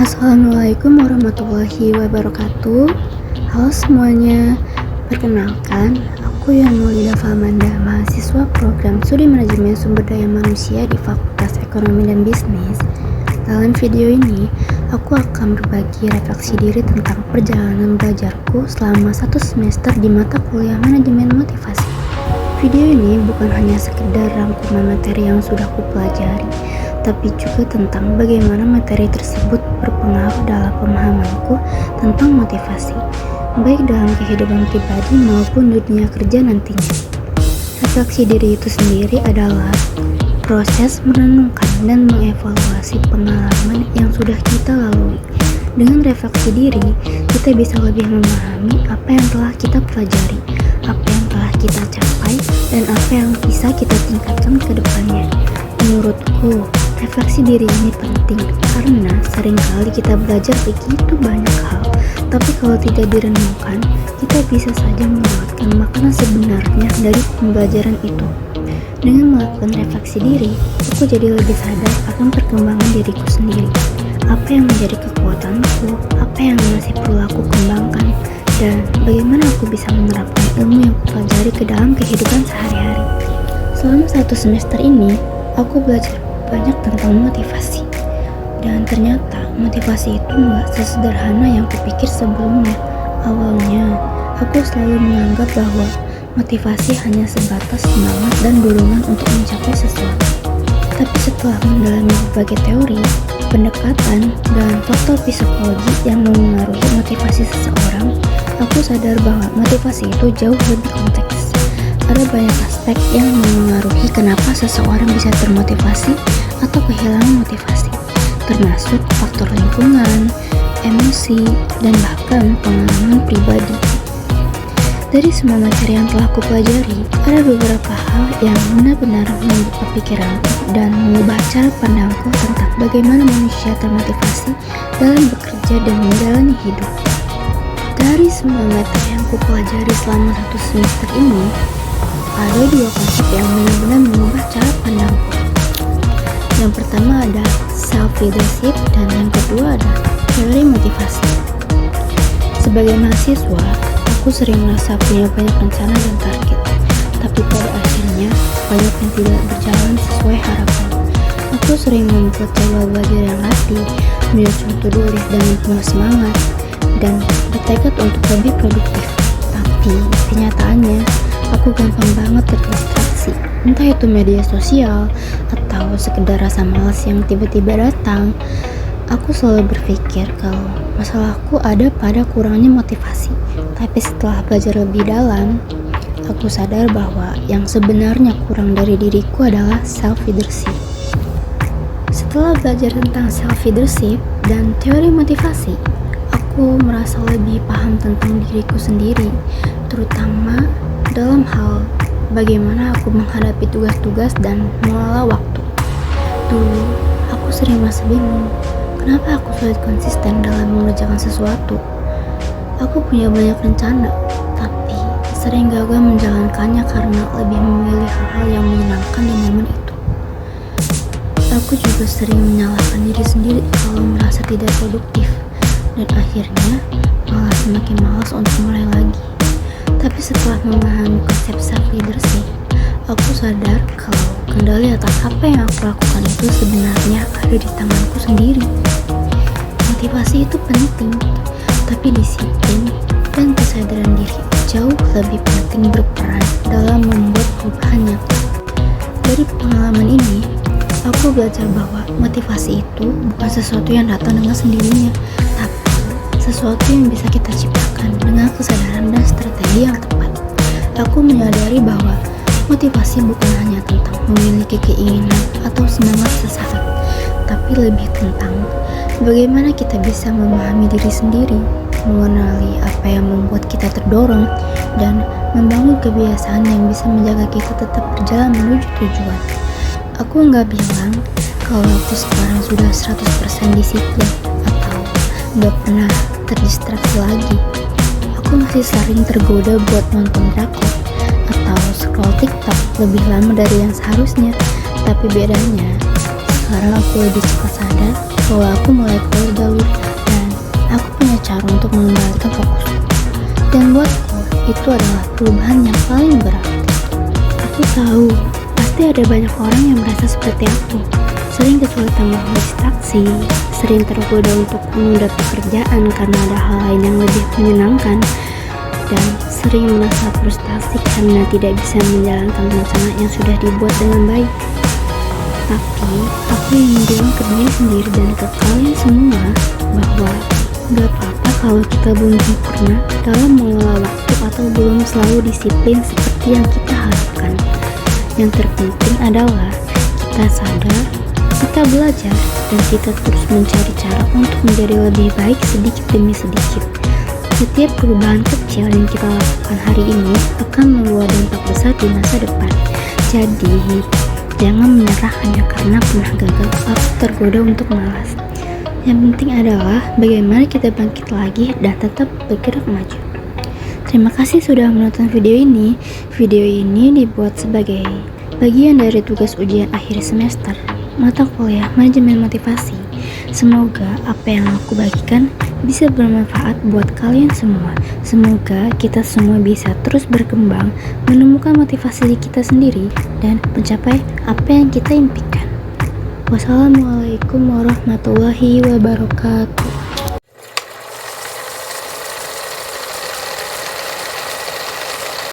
Assalamualaikum warahmatullahi wabarakatuh. Halo semuanya, perkenalkan aku Yanulida Falmanda, mahasiswa program Studi Manajemen Sumber Daya Manusia di Fakultas Ekonomi dan Bisnis. Dalam video ini, aku akan berbagi refleksi diri tentang perjalanan belajarku selama 1 semester di mata kuliah Manajemen Motivasi. Video ini bukan hanya sekedar rangkuman materi yang sudah kupelajari, tapi juga tentang bagaimana materi tersebut berpengaruh dalam pemahamanku tentang motivasi, baik dalam kehidupan pribadi maupun dunia kerja nantinya. Refleksi diri itu sendiri adalah proses merenungkan dan mengevaluasi pengalaman yang sudah kita lalui. Dengan refleksi diri, kita bisa lebih memahami apa yang telah kita pelajari, apa yang telah kita capai, dan apa yang bisa kita tingkatkan ke depannya. Menurutku, refleksi diri ini penting karena seringkali kita belajar begitu banyak hal, tapi kalau tidak direnungkan, kita bisa saja melewatkan makna sebenarnya dari pembelajaran itu. Dengan melakukan refleksi diri, aku jadi lebih sadar akan perkembangan diriku sendiri. Apa yang menjadi kekuatanku, apa yang masih perlu aku kembangkan, dan bagaimana aku bisa menerapkan ilmu yang kupelajari ke dalam kehidupan sehari-hari. Selama 1 semester ini, aku belajar banyak tentang motivasi. Dan ternyata motivasi itu nggak sesederhana yang kupikir sebelumnya. Awalnya, aku selalu menganggap bahwa motivasi hanya sebatas semangat dan dorongan untuk mencapai sesuatu. Tapi setelah mendalami berbagai teori, pendekatan, dan faktor psikologi yang memengaruhi motivasi seseorang, aku sadar bahwa motivasi itu jauh lebih kompleks. Ada banyak aspek yang memengaruhi kenapa seseorang bisa termotivasi atau kehilangan motivasi, termasuk faktor lingkungan, emosi, dan bahkan pengalaman pribadi. Dari semua materi yang telah kupelajari, ada beberapa hal yang benar-benar membuka pikiranku dan mengubah cara pandangku tentang bagaimana manusia termotivasi dalam bekerja dan menjalani hidup. Dari semua materi yang kupelajari selama 1 semester ini, ada 2 konsep yang benar-benar mengubah cara pandangku. Yang pertama ada self-leadership dan yang kedua ada teori motivasi. Sebagai mahasiswa, aku sering merasa punya banyak rencana dan target, tapi pada akhirnya banyak yang tidak berjalan sesuai harapan. Aku sering membuat jadwal belajar yang rapi, menyusun to-do list dengan penuh semangat, dan bertekad untuk lebih produktif. Tapi kenyataannya, aku gampang banget terdistraksi, entah itu media sosial atau sekedar rasa malas yang tiba-tiba datang. Aku selalu berpikir kalau masalahku ada pada kurangnya motivasi. Tapi setelah belajar lebih dalam, aku sadar bahwa yang sebenarnya kurang dari diriku adalah self-leadership. Setelah belajar tentang self-leadership dan teori motivasi, aku merasa lebih paham tentang diriku sendiri, terutama dalam hal bagaimana aku menghadapi tugas-tugas dan mengelola waktu. Dulu, aku sering merasa bingung, kenapa aku sulit konsisten dalam mengerjakan sesuatu. Aku punya banyak rencana, tapi sering gagal menjalankannya karena lebih memilih hal-hal yang menyenangkan di momen itu. Aku juga sering menyalahkan diri sendiri kalau merasa tidak produktif, dan akhirnya malah semakin malas untuk mulai lagi. Tapi setelah memahami konsep self-leadership, aku sadar kalau kendali atas apa yang aku lakukan itu sebenarnya ada di tanganku sendiri. Motivasi itu penting, tapi disiplin dan kesadaran diri jauh lebih penting berperan dalam membuat perubahan nyata. Dari pengalaman ini, aku belajar bahwa motivasi itu bukan sesuatu yang datang dengan sendirinya, tapi sesuatu yang bisa kita ciptakan dengan kesadaran dan strategi yang tepat. Aku menyadari bahwa motivasi bukan hanya tentang memiliki keinginan atau semangat sesaat, tapi lebih tentang bagaimana kita bisa memahami diri sendiri, mengenali apa yang membuat kita terdorong, dan membangun kebiasaan yang bisa menjaga kita tetap berjalan menuju tujuan. Aku nggak bilang kalau aku sekarang sudah 100% disiplin atau nggak pernah terdistraksi lagi. Aku masih sering tergoda buat nonton drakor atau scroll TikTok lebih lama dari yang seharusnya. Tapi bedanya, sekarang aku lebih cepat sadar bahwa aku mulai keluar jalur dan aku punya cara untuk mengembalikan fokusku. Dan buatku, itu adalah perubahan yang paling berat. Aku tahu, pasti ada banyak orang yang merasa seperti aku. Sering kesulitan berdistraksi, sering tergoda untuk menunda pekerjaan karena ada hal lain yang lebih menyenangkan, dan sering merasa frustasi karena tidak bisa menjalankan rencana yang sudah dibuat dengan baik. Tapi, aku ingin bilang ke diri sendiri dan ke kalian semua bahwa gak apa-apa kalau kita belum sempurna dalam mengelola waktu atau belum selalu disiplin seperti yang kita harapkan. Yang terpenting adalah kita sadar, kita belajar, dan kita terus mencari cara untuk menjadi lebih baik sedikit demi sedikit. Setiap perubahan kecil yang kita lakukan hari ini akan membawa dampak besar di masa depan. Jadi, jangan menyerah hanya karena pernah gagal atau tergoda untuk malas. Yang penting adalah bagaimana kita bangkit lagi dan tetap bergerak maju. Terima kasih sudah menonton video ini. Video ini dibuat sebagai bagian dari tugas ujian akhir semester mata kuliah manajemen motivasi. Semoga apa yang aku bagikan bisa bermanfaat buat kalian semua. Semoga kita semua bisa terus berkembang, menemukan motivasi kita sendiri, dan mencapai apa yang kita impikan. Wassalamualaikum warahmatullahi wabarakatuh.